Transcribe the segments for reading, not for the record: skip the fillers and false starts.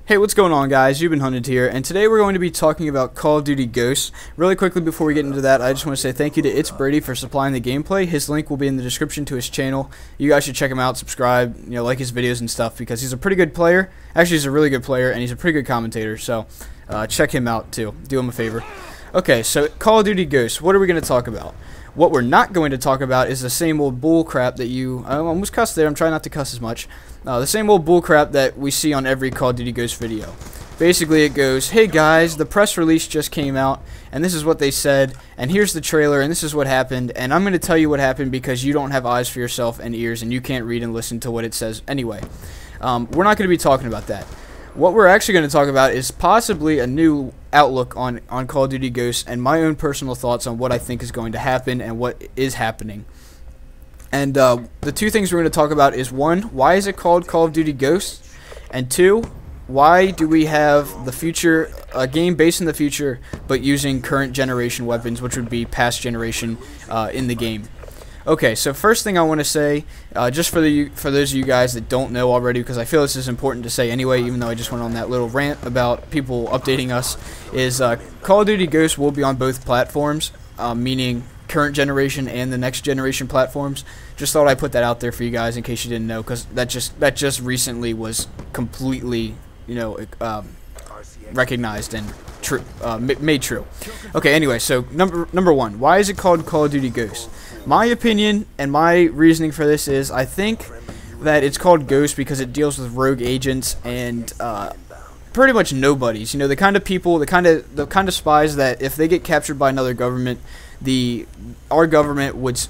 Hey, what's going on, guys? YBHunted here, and today we're going to be talking about Call of Duty Ghosts. Really quickly before we get into that, I just want to say thank you to It's Brady for supplying the gameplay. His link will be in the description to his channel. You guys should check him out, subscribe, like his videos and stuff, because he's a pretty good player. Actually, he's a really good player, and he's a pretty good commentator, so check him out too. Do him a favor. Okay, so Call of Duty Ghosts, what are we going to talk about? What we're not going to talk about is the same old bull crap that I almost cussed there, I'm trying not to cuss as much. The same old bull crap that we see on every Call of Duty Ghosts video. Basically it goes, hey guys, the press release just came out, and this is what they said, and here's the trailer, and this is what happened, and I'm going to tell you what happened because you don't have eyes for yourself and ears, and you can't read and listen to what it says anyway. We're not going to be talking about that. What we're actually going to talk about is possibly a new outlook on Call of Duty Ghosts and my own personal thoughts on what I think is going to happen and what is happening. And the two things we're going to talk about is, one, why is it called Call of Duty Ghosts? And two, why do we have a game based in the future but using current generation weapons, which would be past generation in the game? Okay, so first thing I want to say, just for those of you guys that don't know already, because I feel this is important to say anyway, even though I just went on that little rant about people updating us, is Call of Duty Ghosts will be on both platforms, meaning current generation and the next generation platforms. Just thought I'd put that out there for you guys in case you didn't know, because that just recently was completely, recognized and made true. Okay, anyway, so number one, why is it called Call of Duty Ghosts? My opinion and my reasoning for this is, I think that it's called Ghost because it deals with rogue agents and pretty much nobodies. The kind of people, the kind of spies that if they get captured by another government, our government would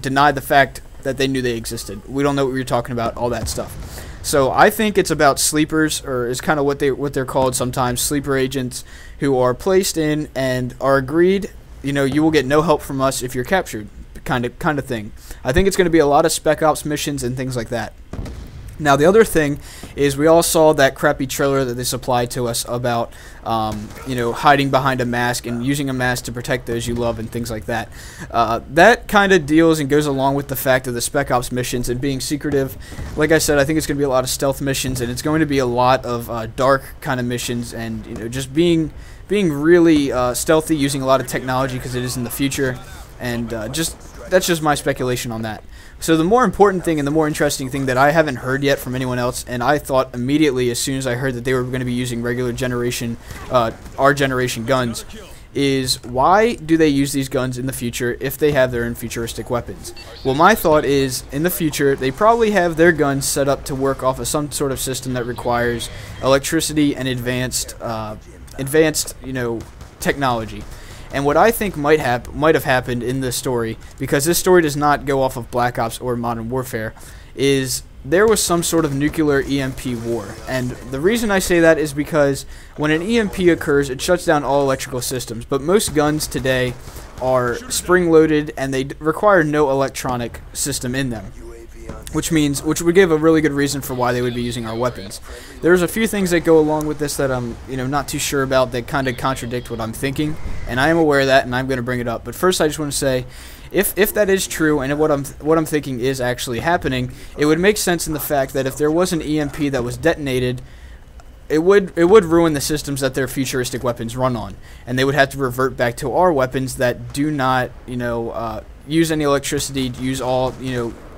deny the fact that they knew they existed. We don't know what you're talking about, all that stuff. So I think it's about sleepers, or is kind of what they're called sometimes, sleeper agents who are placed in and are agreed. You will get no help from us if you're captured. Kind of thing. I think it's going to be a lot of Spec Ops missions and things like that. Now, the other thing is we all saw that crappy trailer that they supplied to us about, hiding behind a mask and using a mask to protect those you love and things like that. That kind of deals and goes along with the fact of the Spec Ops missions and being secretive. Like I said, I think it's going to be a lot of stealth missions, and it's going to be a lot of dark kind of missions, and just being really stealthy, using a lot of technology because it is in the future, and that's just my speculation on that. So the more important thing and the more interesting thing that I haven't heard yet from anyone else, and I thought immediately as soon as I heard that they were going to be using regular generation, our generation guns, is why do they use these guns in the future if they have their own futuristic weapons? Well, my thought is, in the future, they probably have their guns set up to work off of some sort of system that requires electricity and advanced technology. And what I think might have happened in this story, because this story does not go off of Black Ops or Modern Warfare, is there was some sort of nuclear EMP war. And the reason I say that is because when an EMP occurs, it shuts down all electrical systems. But most guns today are spring-loaded, and they require no electronic system in them. Which would give a really good reason for why they would be using our weapons. There's a few things that go along with this that I'm, not too sure about, that kind of contradict what I'm thinking, and I am aware of that, and I'm going to bring it up. But first, I just want to say, if that is true, and what I'm thinking is actually happening, it would make sense in the fact that if there was an EMP that was detonated, it would ruin the systems that their futuristic weapons run on, and they would have to revert back to our weapons that do not, use any electricity, use all,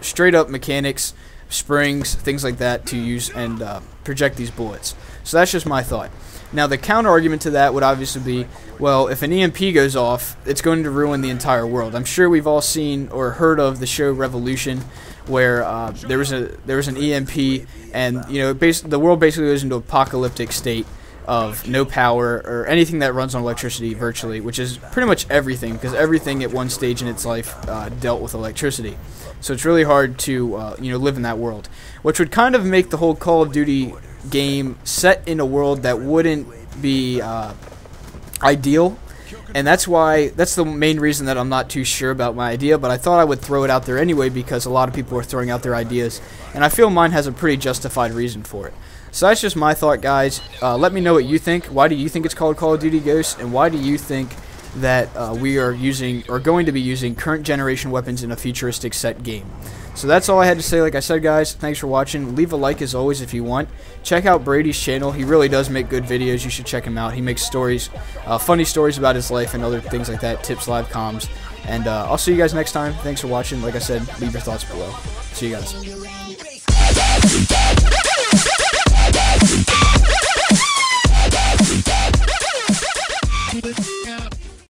straight up mechanics, springs, things like that to use and project these bullets. So that's just my thought. Now, the counter argument to that would obviously be, well, if an EMP goes off, it's going to ruin the entire world. I'm sure we've all seen or heard of the show Revolution, where there was an EMP, and the world basically goes into an apocalyptic state of no power or anything that runs on electricity virtually, which is pretty much everything, because everything at one stage in its life dealt with electricity. So it's really hard to live in that world, which would kind of make the whole Call of Duty game set in a world that wouldn't be ideal. And that's the main reason that I'm not too sure about my idea, but I thought I would throw it out there anyway because a lot of people are throwing out their ideas, and I feel mine has a pretty justified reason for it. So that's just my thought, guys. Let me know what you think. Why do you think it's called Call of Duty Ghosts, and why do you think that we are using or going to be using current generation weapons in a futuristic set game? So that's all I had to say. Like I said, guys, thanks for watching. Leave a like as always if you want. Check out Brady's channel. He really does make good videos. You should check him out. He makes stories, funny stories about his life and other things like that, tips, live comms. And I'll see you guys next time. Thanks for watching. Like I said, leave your thoughts below. See you guys.